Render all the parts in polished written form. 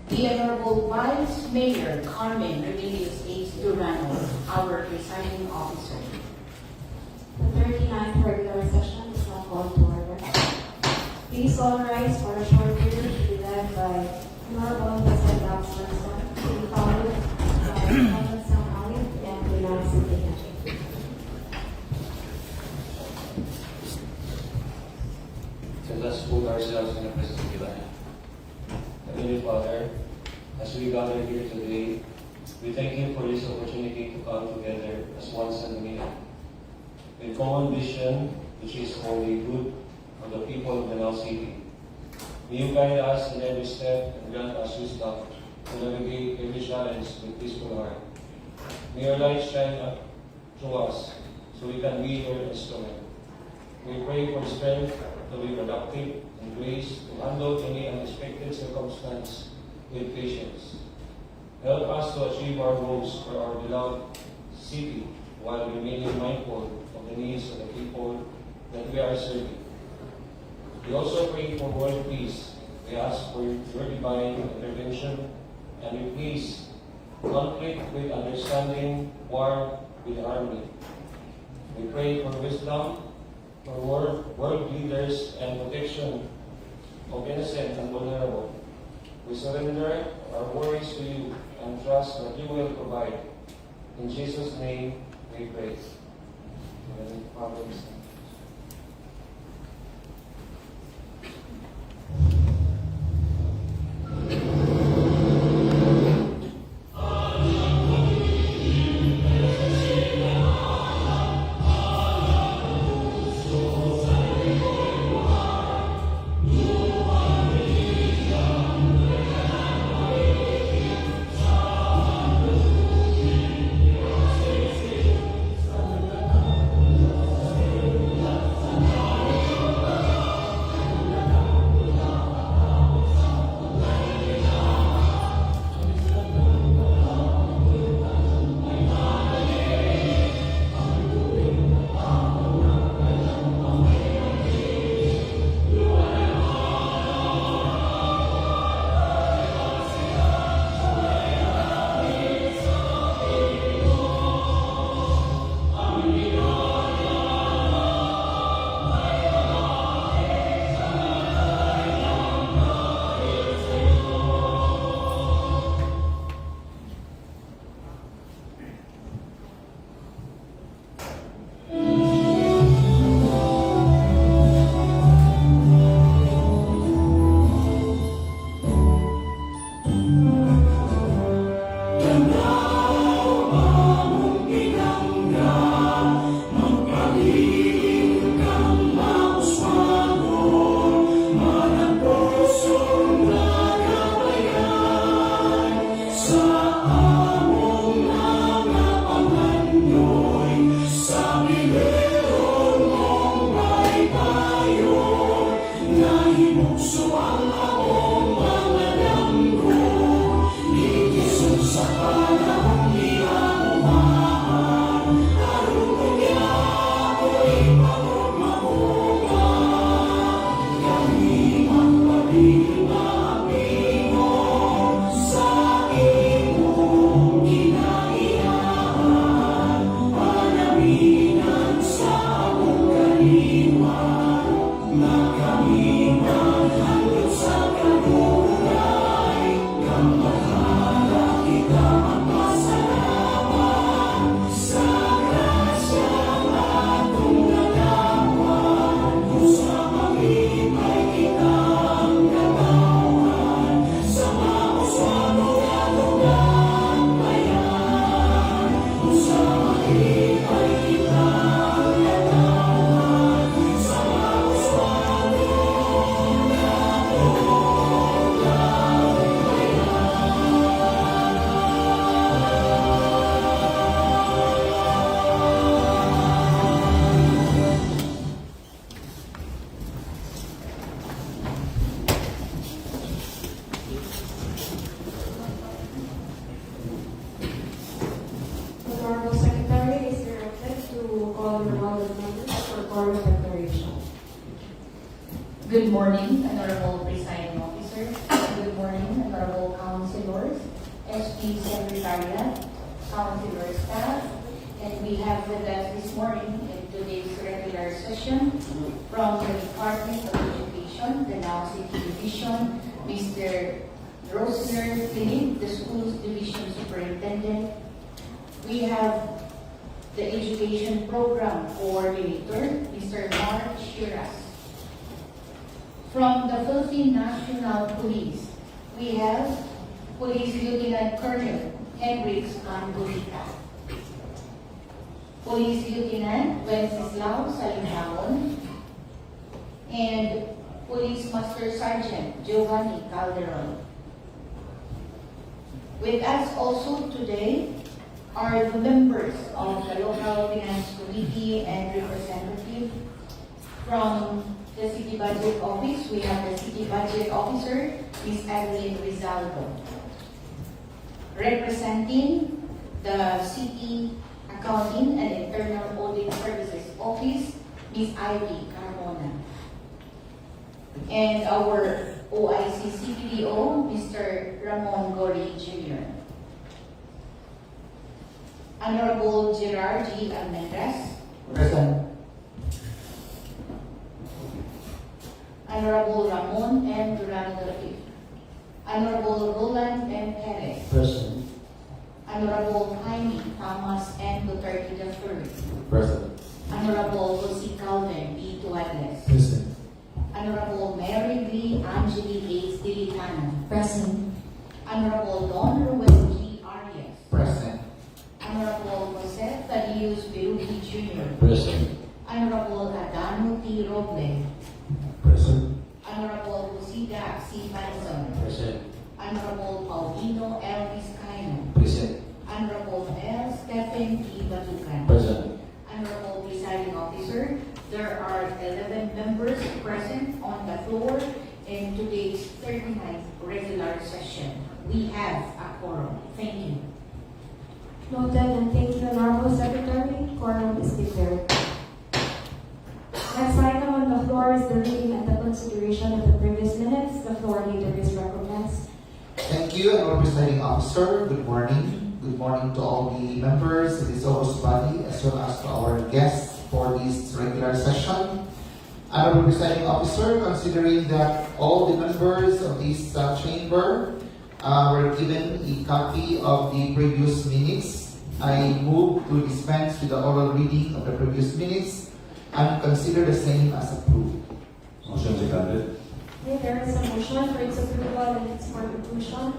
The Honorable Vice Mayor Carmen Remedios H. Durano, our presiding officer. The 39th regular session is now called to order. Please all rise for a short prayer to be led by Honorable President Lacson, to be followed by Honorable Sam and United City. So let's put ourselves in the presence of God. Heavenly Father, as we gather here today, we thank you for this opportunity to come together as one family with common vision, which is for the good of the people of Danao City. May you guide us in every step and grant us wisdom to navigate every challenge with peaceful heart. May your light shine up through us so we can be your instrument. We pray for strength to be productive and grace to handle any unexpected circumstance with patience. Help us to achieve our goals for our beloved city while remaining mindful of the needs of the people that we are serving. We also pray for world peace. We ask for your divine intervention and replace conflict with understanding, war with harmony. We pray for wisdom for world leaders and protection of innocent and vulnerable. We surrender our worries to you and trust that you will provide. In Jesus' name we pray. Amen. Father, Son. Good morning, Honorable Presiding Officer. Good morning, Honorable Council. Secretariat, Councilor staff, and we have with us this morning in today's regular session from the Department of Education, the Now City Division, Mr. Rosner Philip, the Schools Division Superintendent. We have the Education Program Coordinator, Mr. Mark Shiras. From the Philippine National Police, we have Police Lieutenant Colonel Henrix Andolita, Police Lieutenant Wenceslao Salingaon, and Police Master Sergeant Giovanni Calderon. With us also today are the members of the Local Finance Committee and representative from the City Budget Office. We have the City Budget Officer, Ms. Evelyn Rizaldo. Representing the City Accounting and Internal Audit Services Office, Ms. Ivy Carmona. And our OIC CPDO, Mr. Ramon Gori Jr. Honorable Gerard G. Almendras. Present. Honorable Ramon M. Durano V. Honorable Roland M. Perez. Present. Honorable Jaime Thomas N. Duterte III. Present. Honorable Jose Calvin B. Tuadles. Present. Honorable Mary B. Angeli A. Stilitano. Present. Honorable Don Ruel G. Arias. Present. Honorable Jose Thaddeus Beruti Jr. Present. Honorable Adano T. Roble. Present. Honorable Lucida C. Manson. Present. Honorable Paulino L. Vizcaino. Present. Honorable L. Stephen T. Batucan. Present. Honorable Presiding Officer, there are 11 members present on the floor in today's 39th regular session. We have a quorum. Thank you. Noted, and thank you, Honorable Secretary. Quorum is declared. Next item on the floor is the reading and the consideration of the previous minutes. The floor leader is recognized. Thank you, Honorable Presiding Officer. Good morning. Good morning to all the members of this august body as well as to our guests for this regular session. Honorable Presiding Officer, considering that all the members of this chamber were given a copy of the previous minutes, I move to dispense with the oral reading of the previous minutes and consider the same as approved. Motion seconded. Okay, there is a motion for its approval and its for inclusion,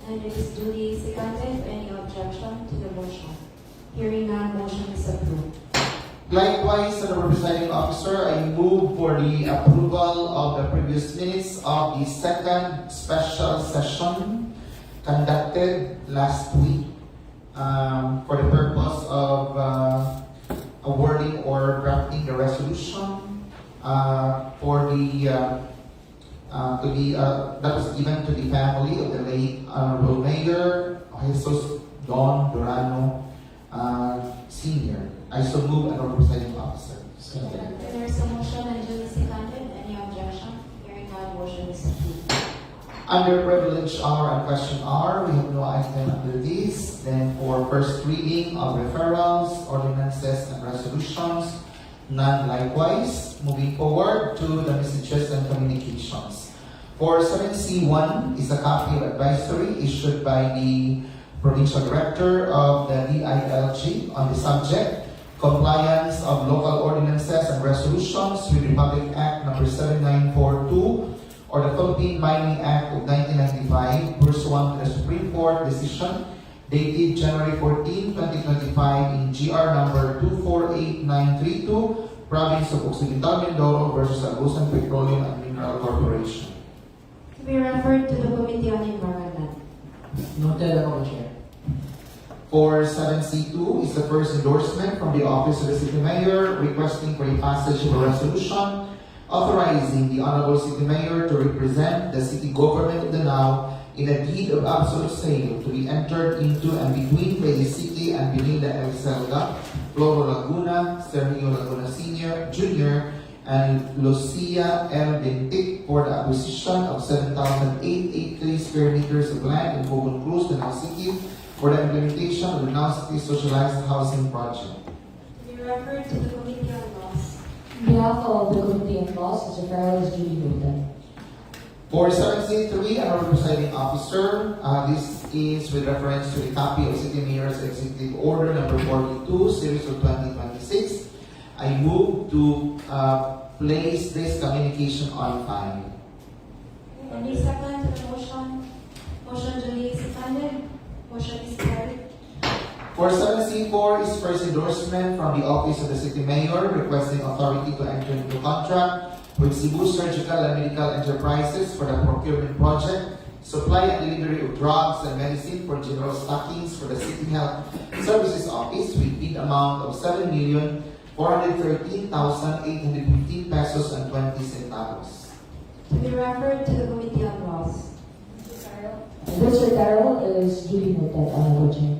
and it is duly seconded. Any objection to the motion? Hearing none, motion is approved. Likewise, Honorable Presiding Officer, I move for the approval of the previous minutes of the second special session conducted last week for the purpose of awarding or drafting the resolution for the that was given to the family of the late Honorable Mayor Jesus Don Durano Sr. I so move, Honorable Presiding Officer. There is a motion and duly seconded. Any objection? Hearing none, motion is approved. Under privilege hour and question hour, we have no item under this. Then for first reading of referrals, ordinances, and resolutions, none likewise. Moving forward to the messages and communications. For 7C1 is a copy of advisory issued by the Provincial Director of the DILG on the subject, compliance of local ordinances and resolutions with Republic Act No. 7942 or the Philippine Mining Act of 1995 pursuant to the Supreme Court decision dated January 14, 2025 in GR number 248932, Province of Occidental Mindoro versus Agusan Petroleum and Mineral Corporation. To be referred to the Committee on Environment. Noted, Honorable Chair. For 7C2 is the first endorsement from the Office of the City Mayor requesting for the passage of a resolution authorizing the Honorable City Mayor to represent the city government of Danao in a deed of absolute sale to be entered into and between by the city and Belinda El Selga, Floro Laguna, Sergio Laguna Sr., Jr., and Lucia L. Bentic for the acquisition of 7,883 square meters of land in Bogon Cruz, Danao City for the implementation of the Danao City Socialized Housing Project. To be referred to the Committee on Laws. On behalf of the Committee on Laws, this referral is duly noted. For 7C3, our presiding officer, this is with reference to the copy of City Mayor's Executive Order number 42, series of 2026. I move to place this communication on file. Any second to the motion? Motion duly seconded. Motion is carried. For 7C4 is first endorsement from the Office of the City Mayor requesting authority to enter into contract with Cebu Surgical and Medical Enterprises for the procurement project, supply and delivery of drugs and medicine for general stockings for the City Health Services Office with bid amount of 7,413,815 pesos and 20 centavos. To be referred to the Committee on Laws. This referral is duly noted, Honorable Chair.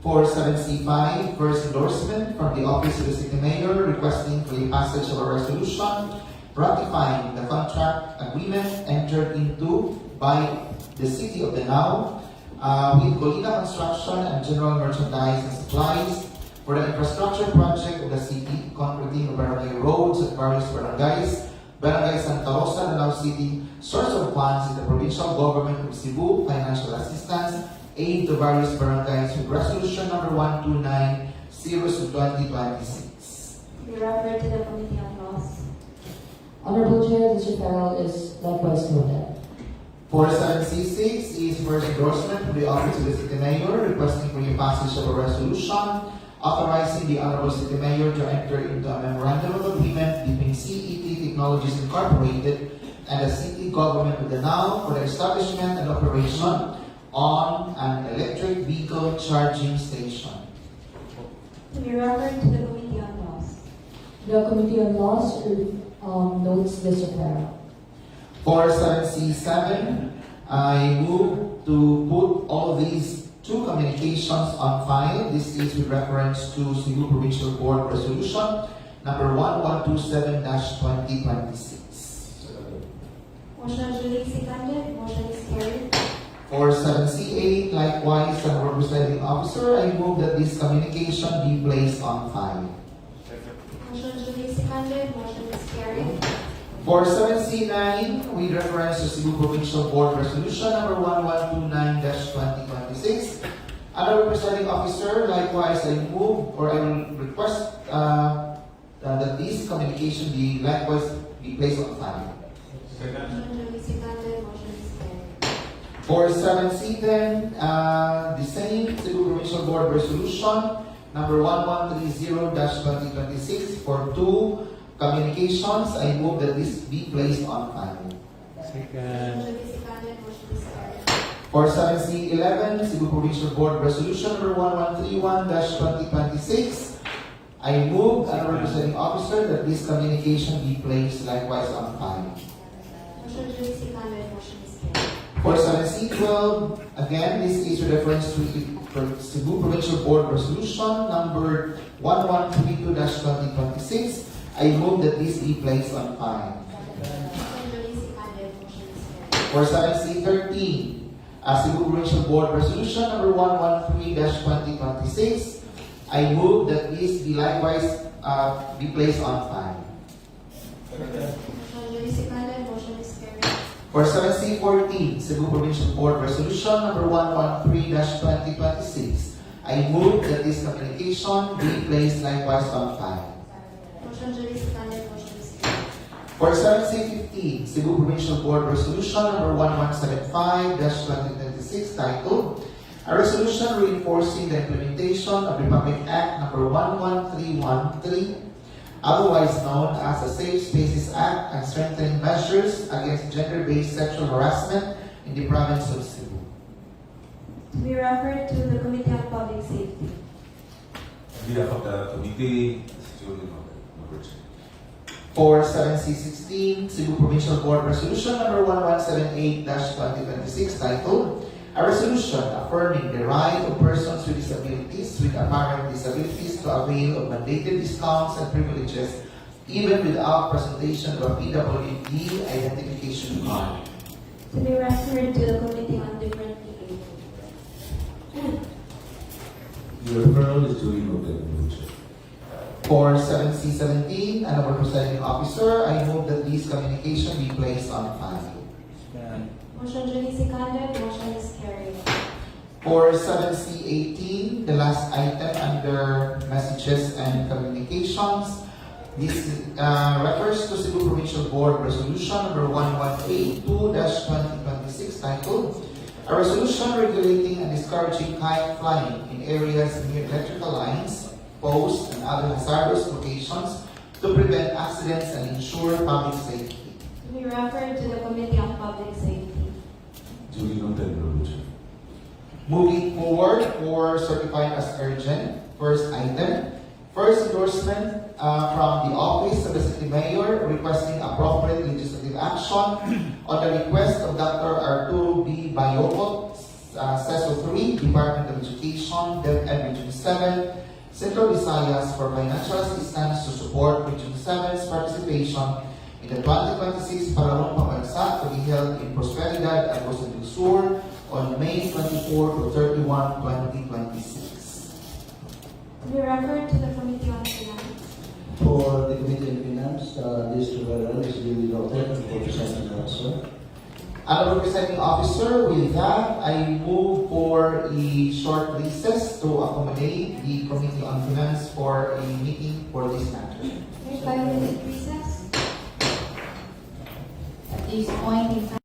For 7C5, first endorsement from the Office of the City Mayor requesting for the passage of a resolution ratifying the contract agreement entered into by the City of Danao with Golina Construction and General Merchandise and Supplies for the infrastructure project of the city, concreting of barangay roads at various barangays, Barangay Santa Rosa, Danao City, source of funds in the provincial government of Cebu, financial assistance, aid to various barangays with resolution number 129, series of 2026. To be referred to the Committee on Laws. Honorable Chair, this referral is likewise noted. For 7C6 is first endorsement from the Office of the City Mayor requesting for the passage of a resolution authorizing the Honorable City Mayor to enter into a memorandum of agreement between CET Technologies Incorporated and the City Government of Danao for the establishment and operation on an electric vehicle charging station. To be referred to the Committee on Laws. The Committee on Laws notes this referral. For 7C7, I move to put all these two communications on file. This is with reference to Cebu Provincial Board Resolution number 1127-2026. Motion duly seconded. Motion is carried. For 7C8, likewise, and representing officer, I move that this communication be placed on file. Motion duly seconded. Motion is carried. For 7C9, with reference to Cebu Provincial Board Resolution number 1129-2026, and the representing officer, likewise, I move or I will request that this communication be likewise be placed on file. Motion duly seconded. Motion is carried. For 7C10, the same Cebu Provincial Board Resolution number 1130-2026 for two communications, I move that this be placed on file. Motion duly seconded. Motion is carried. For 7C11, Cebu Provincial Board Resolution number 1131-2026, I move and representing officer that this communication be placed likewise on file. Motion duly seconded. Motion is carried. For 7C12, again, this is with reference to Cebu Provincial Board Resolution number 1132-2026, I move that this be placed on file. Motion duly seconded. Motion is carried. For 7C13, Cebu Provincial Board Resolution number 113-2026, I move that this be likewise be placed on file. Motion duly seconded. Motion is carried. For 7C14, Cebu Provincial Board Resolution number 113-2026, I move that this communication be placed likewise on file. Motion duly seconded. Motion is carried. For 7C15, Cebu Provincial Board Resolution number 1175-2026 titled, A Resolution Reinforcing the Implementation of Republic Act number 11313, otherwise known as the Safe Spaces Act, and strengthening measures against gender-based sexual harassment in the province of Cebu. To be referred to the Committee on Public Safety. On behalf of the committee, this is duly noted, Honorable Chair. For 7C16, Cebu Provincial Board Resolution number 1178-2026 titled, A Resolution Affirming the Right of Persons with Disabilities with Apparent Disabilities to Avail of Mandated Discounts and Privileges even without presentation of a PWD identification card. To be referred to the Committee on Differently Abled. The referral is duly noted, Madam Chair. For 7C17, and our presiding officer, I move that these communications be placed on file. Motion duly seconded, motion is carried. For 7C18, the last item under messages and communications, this refers to Cebu Provincial Board Resolution number 1182-2026 titled, "A resolution regulating and discouraging kite flying in areas near electrical lines, posts, and other hazardous locations to prevent accidents and ensure public safety." To be referred to the Committee on Public Safety. Duly noted, Madam Chair. Moving forward for certified as urgent, first item, first endorsement from the Office of the City Mayor requesting appropriate legislative action on the request of Dr. Arturo B. Bayobot, CESO 3, Department of Education, DepEd Region 7, Central Visayas for financial assistance to support Region 7's participation in the 2026 Paralong Pambansa to be held in Prosperidad, Agosto del Sur on May 24 to 31, 2026. To be referred to the Committee on Finance. For the Committee on Finance, this referral is duly noted for presenting officer. Honorable Presiding Officer, with that, I move for a short recess to accommodate the Committee on Finance for a meeting for this matter. Okay, 5-minute recess. At this point in time,